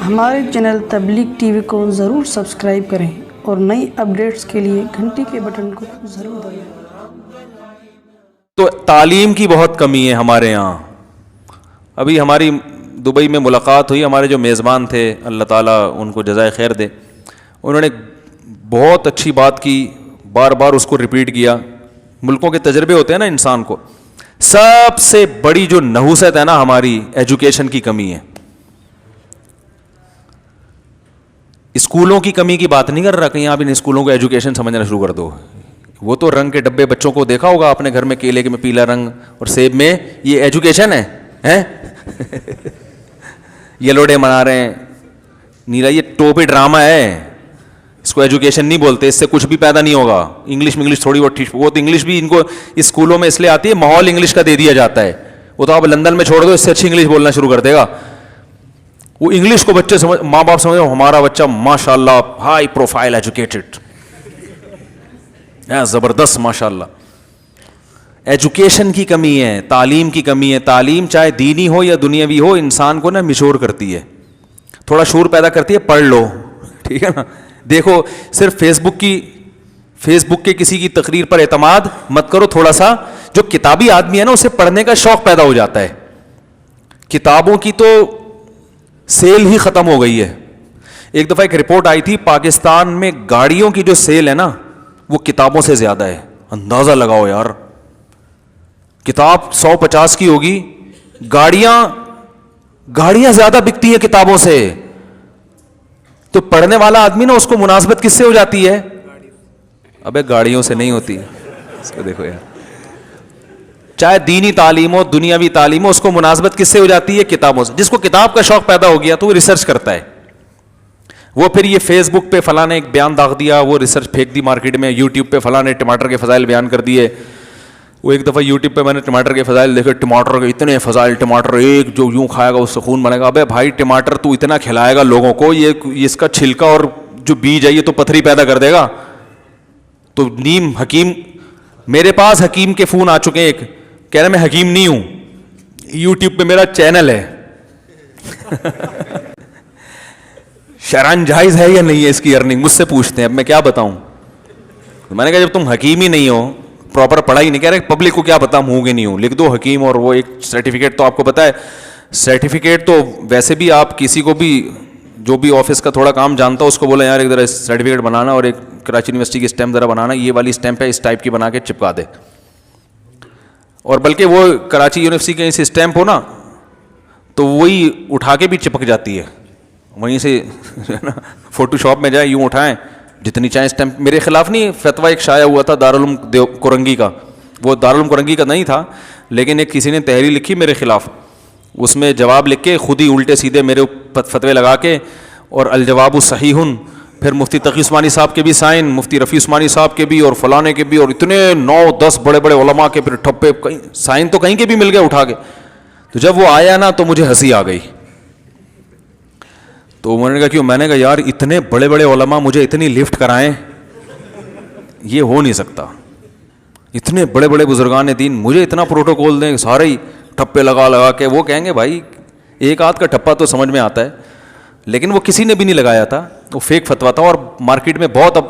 ہمارے چینل تبلیغ T V کو ضرور سبسکرائب کریں اور نئی اپڈیٹس کے لیے گھنٹی کے بٹن کو ضرور دبائیں۔ تو تعلیم کی بہت کمی ہے ہمارے یہاں۔ ابھی ہماری دبئی میں ملاقات ہوئی، ہمارے جو میزبان تھے اللہ تعالیٰ ان کو جزائے خیر دے، انہوں نے بہت اچھی بات کی، بار بار اس کو ریپیٹ کیا۔ ملکوں کے تجربے ہوتے ہیں نا انسان کو، سب سے بڑی جو نحوست ہے نا ہماری ایجوکیشن کی کمی ہے۔ اسکولوں کی کمی کی بات نہیں کر رہا، کہیں آپ ان اسکولوں کو ایجوکیشن سمجھنا شروع کر دو۔ وہ تو رنگ کے ڈبے بچوں کو دیکھا ہوگا اپنے گھر میں، کیلے کے میں پیلا رنگ اور سیب میں، یہ ایجوکیشن ہے؟ یلو ڈے منا رہے ہیں، نیلا یہ ٹوپی ڈرامہ ہے، اس کو ایجوکیشن نہیں بولتے، اس سے کچھ بھی پیدا نہیں ہوگا۔ انگلش تھوڑی بہت ٹھیک، وہ تو انگلش بھی ان کو اسکولوں میں اس لیے آتی ہے، ماحول انگلش کا دے دیا جاتا ہے۔ وہ تو آپ لندن میں چھوڑ دو، اس سے اچھی انگلش بولنا شروع کر دے گا۔ وہ انگلش کو بچے سمجھ، ماں باپ سمجھ، ہمارا بچہ ماشاء اللہ ہائی پروفائل ایجوکیٹڈ، زبردست ماشاء اللہ۔ ایجوکیشن کی کمی ہے، تعلیم کی کمی ہے۔ تعلیم چاہے دینی ہو یا دنیاوی ہو، انسان کو نا میچور کرتی ہے، تھوڑا شعور پیدا کرتی ہے۔ پڑھ لو، ٹھیک ہے نا۔ دیکھو صرف فیس بک کے کسی کی تقریر پر اعتماد مت کرو، تھوڑا سا جو کتابی آدمی ہے نا اسے پڑھنے کا شوق پیدا ہو جاتا ہے۔ کتابوں کی تو سیل ہی ختم ہو گئی ہے۔ ایک دفعہ ایک رپورٹ آئی تھی، پاکستان میں گاڑیوں کی جو سیل ہے نا وہ کتابوں سے زیادہ ہے۔ اندازہ لگاؤ یار، کتاب 150 کی ہوگی، گاڑیاں زیادہ بکتی ہیں کتابوں سے۔ تو پڑھنے والا آدمی نا اس کو مناسبت کس سے ہو جاتی ہے؟ ابے گاڑیوں سے نہیں ہوتی، اس کو دیکھو یار، چاہے دینی تعلیم ہو دنیاوی تعلیم ہو، اس کو مناسبت کس سے ہو جاتی ہے؟ کتابوں سے۔ جس کو کتاب کا شوق پیدا ہو گیا تو وہ ریسرچ کرتا ہے، وہ پھر یہ فیس بک پہ فلاں نے ایک بیان داغ دیا، وہ ریسرچ پھینک دی مارکیٹ میں، یوٹیوب پہ فلاں نے ٹماٹر کے فضائل بیان کر دیے۔ وہ ایک دفعہ یوٹیوب پہ میں نے ٹماٹر کے فضائل دیکھے، ٹماٹر کے اتنے فضائل، ٹماٹر ایک جو یوں کھائے گا اس سے خون بنے گا۔ ابے بھائی ٹماٹر تو اتنا کھلائے گا لوگوں کو، یہ اس کا چھلکا اور جو بیج ہے یہ تو پتھری پیدا کر دے گا۔ تو نیم حکیم، میرے پاس حکیم کے فون آ چکے ہیں، ایک کہہ رہے میں حکیم نہیں ہوں، یوٹیوب پہ میرا چینل ہے۔ شرعاً جائز ہے یا نہیں ہے اس کی ارننگ؟ مجھ سے پوچھتے ہیں، اب میں کیا بتاؤں؟ میں نے کہا جب تم حکیم ہی نہیں ہو، پراپر پڑھائی نہیں، کہہ رہے پبلک کو کیا پتا ہوں کہ نہیں ہوں، لکھ دو حکیم، اور وہ ایک سرٹیفکیٹ تو آپ کو پتا ہے، سرٹیفکیٹ تو ویسے بھی آپ کسی کو بھی جو بھی آفس کا تھوڑا کام جانتا ہو اس کو بولے یار ایک ذرا سرٹیفکیٹ بنانا اور ایک کراچی یونیورسٹی کی اسٹیمپ ذرا بنانا، یہ والی اسٹیمپ ہے اس ٹائپ کی بنا کے چپکا دے۔ اور بلکہ وہ کراچی یونیورسٹی کے اس اسٹیمپ ہو نا تو وہی اٹھا کے بھی چپک جاتی ہے، وہیں سے فوٹو شاپ میں جائے یوں اٹھائیں جتنی چاہیں اسٹیمپ۔ میرے خلاف نہیں فتویٰ ایک شائع ہوا تھا دارالعلوم کرنگی کا، وہ دارالعلوم کرنگی کا نہیں تھا لیکن ایک کسی نے تحریر لکھی میرے خلاف، اس میں جواب لکھ کے خود ہی الٹے سیدھے میرے فتوے لگا کے، اور الجواب صحیح، پھر مفتی تقی عثمانی صاحب کے بھی سائن، مفتی رفیع عثمانی صاحب کے بھی اور فلانے کے بھی، اور اتنے 9-10 بڑے بڑے علماء کے پھر ٹھپے، سائن تو کہیں کے بھی مل گئے اٹھا کے۔ تو جب وہ آیا نا تو مجھے ہنسی آ گئی، تو میں نے کہا کیوں؟ میں نے کہا یار اتنے بڑے بڑے علماء مجھے اتنی لفٹ کرائیں، یہ ہو نہیں سکتا۔ اتنے بڑے بڑے بزرگان دین مجھے اتنا پروٹوکول دیں، سارے ہی ٹھپے لگا کے۔ وہ کہیں گے بھائی ایک آدھ کا ٹھپا تو سمجھ میں آتا ہے، لیکن وہ کسی نے بھی نہیں لگایا تھا، وہ فیک فتویٰ تھا۔ اور مارکیٹ میں بہت اب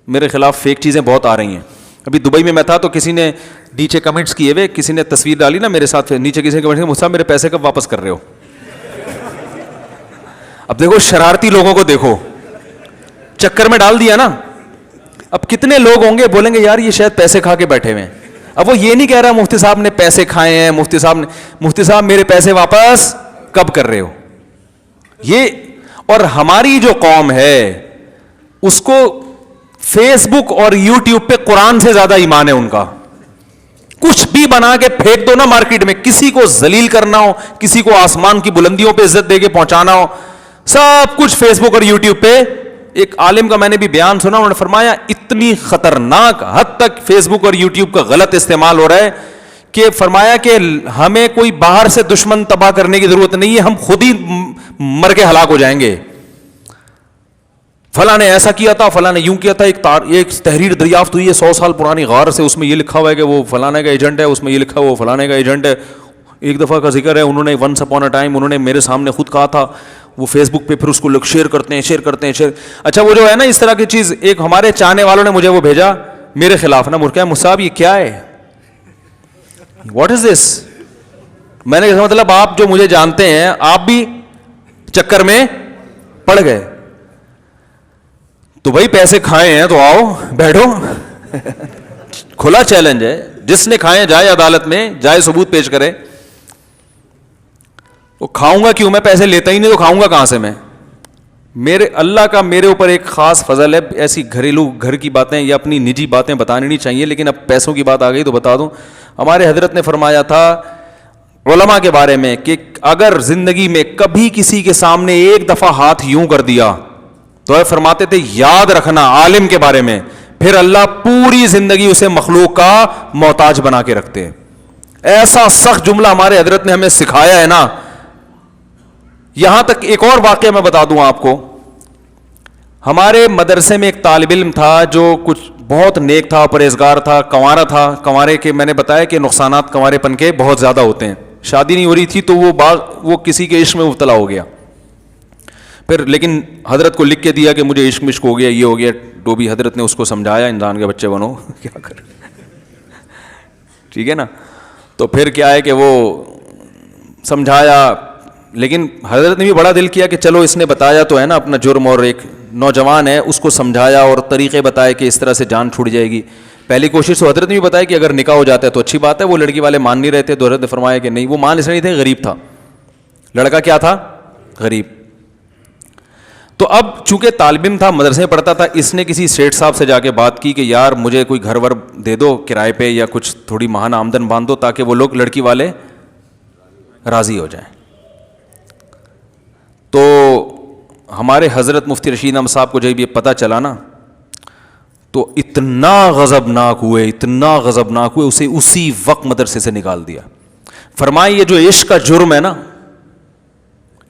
میرے خلاف فیک چیزیں بہت آ رہی ہیں۔ ابھی دبئی میں تھا تو کسی نے نیچے کمنٹس کیے ہوئے، کسی نے تصویر ڈالی نا میرے ساتھ، نیچے کسی نے کمنٹ کیا مجھ سے میرے پیسے کب واپس کر رہے ہو؟ اب دیکھو شرارتی لوگوں کو دیکھو، چکر میں ڈال دیا نا۔ اب کتنے لوگ ہوں گے بولیں گے یار یہ شاید پیسے کھا کے بیٹھے ہوئے ہیں۔ اب وہ یہ نہیں کہہ رہا مفتی صاحب نے پیسے کھائے ہیں، مفتی صاحب میرے پیسے واپس کب کر رہے ہو؟ یہ اور ہماری جو قوم ہے اس کو فیس بک اور یوٹیوب پہ قرآن سے زیادہ ایمان ہے ان کا۔ کچھ بھی بنا کے پھینک دو نا مارکیٹ میں، کسی کو ذلیل کرنا ہو، کسی کو آسمان کی بلندیوں پہ عزت دے کے پہنچانا ہو، سب کچھ فیس بک اور یوٹیوب پہ۔ ایک عالم کا میں نے بھی بیان سنا، انہوں نے فرمایا اتنی خطرناک حد تک فیس بک اور یوٹیوب کا غلط استعمال ہو رہا ہے کہ فرمایا کہ ہمیں کوئی باہر سے دشمن تباہ کرنے کی ضرورت نہیں ہے، ہم خود ہی مر کے ہلاک ہو جائیں گے۔ فلاں نے ایسا کیا تھا، فلاں نے یوں کیا تھا، ایک تحریر دریافت ہوئی ہے 100 سال پرانی غار سے، اس میں یہ لکھا ہوا ہے کہ وہ فلانے کا ایجنٹ ہے، اس میں یہ لکھا ہوا وہ فلانے کا ایجنٹ ہے۔ ایک دفعہ کا ذکر ہے, انہوں نے ونس اپون اے ٹائم انہوں نے میرے سامنے خود کہا تھا, وہ فیس بک پہ پھر اس کو لوگ شیئر کرتے ہیں. اچھا وہ جو ہے نا اس طرح کی چیز, ایک ہمارے چاہنے والوں نے مجھے وہ بھیجا میرے خلاف نا, مجھے مصعب یہ کیا ہے, واٹ از دس. میں نے کہا مطلب آپ جو مجھے جانتے ہیں آپ بھی چکر میں پڑ گئے. تو بھائی پیسے کھائے ہیں تو آؤ بیٹھو, کھلا چیلنج ہے, جس نے کھائے جائے عدالت میں, جائے ثبوت پیش کرے. وہ کھاؤں گا کیوں, میں پیسے لیتا ہی نہیں تو کھاؤں گا کہاں سے میں. میرے اللہ کا میرے اوپر ایک خاص فضل ہے, ایسی گھریلو گھر کی باتیں یا اپنی نجی باتیں بتانی نہیں چاہیے, لیکن اب پیسوں کی بات آ گئی تو بتا دوں. ہمارے حضرت نے فرمایا تھا علماء کے بارے میں کہ اگر زندگی میں کبھی کسی کے سامنے ایک دفعہ ہاتھ یوں کر دیا تو فرماتے تھے یاد رکھنا عالم کے بارے میں, پھر اللہ پوری زندگی اسے مخلوق کا محتاج بنا کے رکھتے ہیں. ایسا سخت جملہ ہمارے حضرت نے ہمیں سکھایا ہے نا. یہاں تک ایک اور واقعہ میں بتا دوں آپ کو, ہمارے مدرسے میں ایک طالب علم تھا جو کچھ بہت نیک تھا, پرہیزگار تھا, کنوارا تھا. کنوارے کے میں نے بتایا کہ نقصانات کنوارے پن کے بہت زیادہ ہوتے ہیں. شادی نہیں ہو رہی تھی تو وہ کسی کے عشق میں مبتلا ہو گیا. پھر لیکن حضرت کو لکھ کے دیا کہ مجھے عشق ہو گیا, یہ ہو گیا. تو بھی حضرت نے اس کو سمجھایا انسان کے بچے بنو, کیا کر, ٹھیک ہے نا. تو پھر کیا ہے کہ وہ سمجھایا, لیکن حضرت نے بھی بڑا دل کیا کہ چلو اس نے بتایا تو ہے نا اپنا جرم, اور ایک نوجوان ہے اس کو سمجھایا اور طریقے بتائے کہ اس طرح سے جان چھوٹ جائے گی. پہلی کوشش تو حضرت نے بھی بتایا کہ اگر نکاح ہو جاتا ہے تو اچھی بات ہے. وہ لڑکی والے مان نہیں رہے تھے, تو حضرت نے فرمایا کہ نہیں, وہ مان اس نہیں تھے, غریب تھا لڑکا, کیا تھا, غریب. تو اب چونکہ طالب علم تھا, مدرسے میں پڑھتا تھا, اس نے کسی سیٹھ صاحب سے جا کے بات کی کہ یار مجھے کوئی گھر ور دے دو کرائے پہ, یا کچھ تھوڑی ماہانہ آمدن باندھ دو تاکہ وہ لوگ لڑکی والے راضی ہو جائیں. تو ہمارے حضرت مفتی رشید احمد صاحب کو جب یہ پتہ چلا نا تو اتنا غضبناک ہوئے, اسے اسی وقت مدرسے سے نکال دیا. فرمائے یہ جو عشق کا جرم ہے نا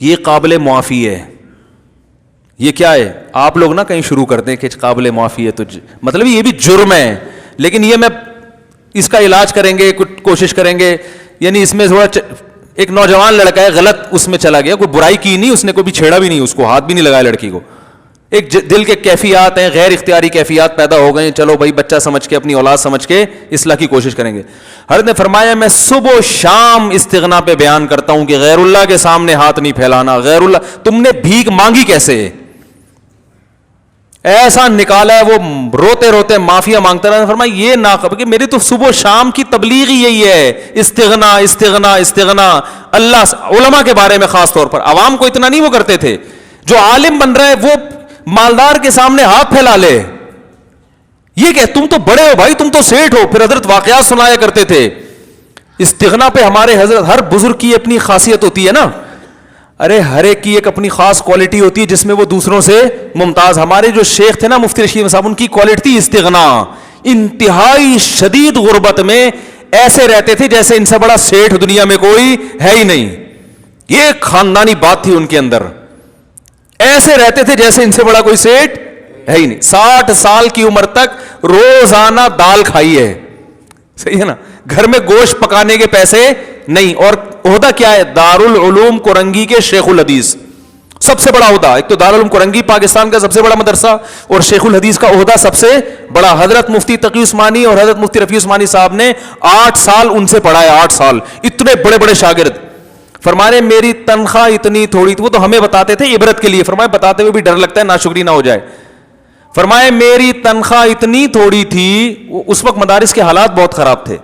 یہ قابل معافی ہے. یہ کیا ہے, آپ لوگ نا کہیں شروع کر دیں کہ قابل معافی ہے, تو مطلب یہ بھی جرم ہے, لیکن یہ میں اس کا علاج کریں گے, کچھ کوشش کریں گے. یعنی اس میں تھوڑا ایک نوجوان لڑکا ہے غلط اس میں چلا گیا, کوئی برائی کی نہیں, اس نے کوئی بھی چھیڑا بھی نہیں, اس کو ہاتھ بھی نہیں لگایا لڑکی کو. ایک دل کے کیفیات ہیں, غیر اختیاری کیفیات پیدا ہو گئے, چلو بھائی بچہ سمجھ کے, اپنی اولاد سمجھ کے اصلاح کی کوشش کریں گے. حضرت نے فرمایا میں صبح و شام استغنا پہ بیان کرتا ہوں کہ غیر اللہ کے سامنے ہاتھ نہیں پھیلانا. غیر اللہ, تم نے بھیک مانگی کیسے, ایسا نکالا ہے, وہ روتے روتے معافیا مانگتا رہا. فرمایا یہ نہ کہ میری تو صبح و شام کی تبلیغ ہی یہی ہے, استغنا استغنا استغنا. اللہ علماء کے بارے میں خاص طور پر, عوام کو اتنا نہیں وہ کرتے تھے. جو عالم بن رہا ہے وہ مالدار کے سامنے ہاتھ پھیلا لے, یہ کہ تم تو بڑے ہو بھائی, تم تو سیٹھ ہو. پھر حضرت واقعات سنایا کرتے تھے. استغنا پہ ہمارے حضرت, ہر بزرگ کی اپنی خاصیت ہوتی ہے نا, ارے ہر ایک کی ایک اپنی خاص کوالٹی ہوتی ہے جس میں وہ دوسروں سے ممتاز. ہمارے جو شیخ تھے نا مفتی رشید صاحب, ان کی کوالٹی تھی استغنا. انتہائی شدید غربت میں ایسے رہتے تھے جیسے ان سے بڑا سیٹھ دنیا میں کوئی ہے ہی نہیں. یہ خاندانی بات تھی ان کے اندر, ایسے رہتے تھے جیسے ان سے بڑا کوئی سیٹھ ہے ہی نہیں. 60 سال کی عمر تک روزانہ دال کھائی ہے, صحیح ہے نا, گھر میں گوشت پکانے کے پیسے نہیں. اور عہدہ کیا ہے, دارالعلوم کورنگی کے شیخ الحدیث, سب سے بڑا عہدہ. ایک تو دارالعلوم کورنگی پاکستان کا سب سے بڑا مدرسہ, اور شیخ الحدیث کا عہدہ سب سے بڑا. حضرت مفتی تقی عثمانی اور حضرت مفتی رفیع عثمانی صاحب نے 8 سال ان سے پڑھا ہے, 8 سال. اتنے بڑے بڑے شاگرد. فرمانے میری تنخواہ اتنی تھوڑی تھی, وہ تو ہمیں بتاتے تھے عبرت کے لیے, فرمائے بتاتے ہوئے بھی ڈر لگتا ہے ناشکری نہ ہو جائے. فرمائے میری تنخواہ اتنی تھوڑی تھی, اس وقت مدارس کے حالات بہت خراب تھے.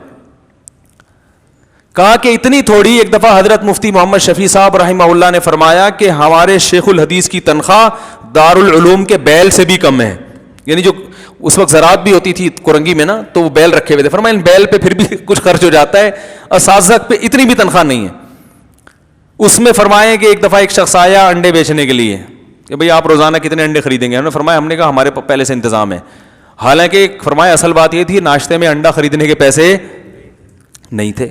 کہا کہ اتنی تھوڑی, ایک دفعہ حضرت مفتی محمد شفیع صاحب رحمہ اللہ نے فرمایا کہ ہمارے شیخ الحدیث کی تنخواہ دارالعلوم کے بیل سے بھی کم ہے. یعنی جو اس وقت زراعت بھی ہوتی تھی کورنگی میں نا, تو وہ بیل رکھے ہوئے تھے. فرمایا ان بیل پہ پھر بھی کچھ خرچ ہو جاتا ہے, اساتذہ پہ اتنی بھی تنخواہ نہیں ہے. اس میں فرمائے کہ ایک دفعہ ایک شخص آیا انڈے بیچنے کے لیے کہ بھئی آپ روزانہ کتنے انڈے خریدیں گے. انہوں نے فرمایا ہم نے کہا ہمارے پہلے سے انتظام ہے. حالانکہ فرمایا اصل بات یہ تھی ناشتے میں انڈا خریدنے کے پیسے نہیں تھے.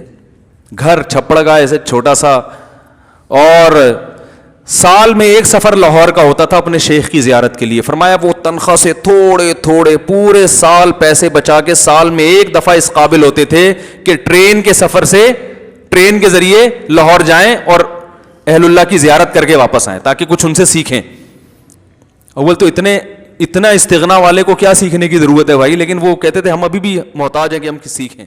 گھر چھپڑ گا ایسے چھوٹا سا, اور سال میں ایک سفر لاہور کا ہوتا تھا اپنے شیخ کی زیارت کے لیے. فرمایا وہ تنخواہ سے تھوڑے تھوڑے پورے سال پیسے بچا کے سال میں ایک دفعہ اس قابل ہوتے تھے کہ ٹرین کے سفر سے ٹرین کے ذریعے لاہور جائیں اور اہل اللہ کی زیارت کر کے واپس آئیں تاکہ کچھ ان سے سیکھیں. اول تو اتنا استغنا والے کو کیا سیکھنے کی ضرورت ہے بھائی, لیکن وہ کہتے تھے ہم ابھی بھی محتاج ہیں کہ ہم سیکھیں.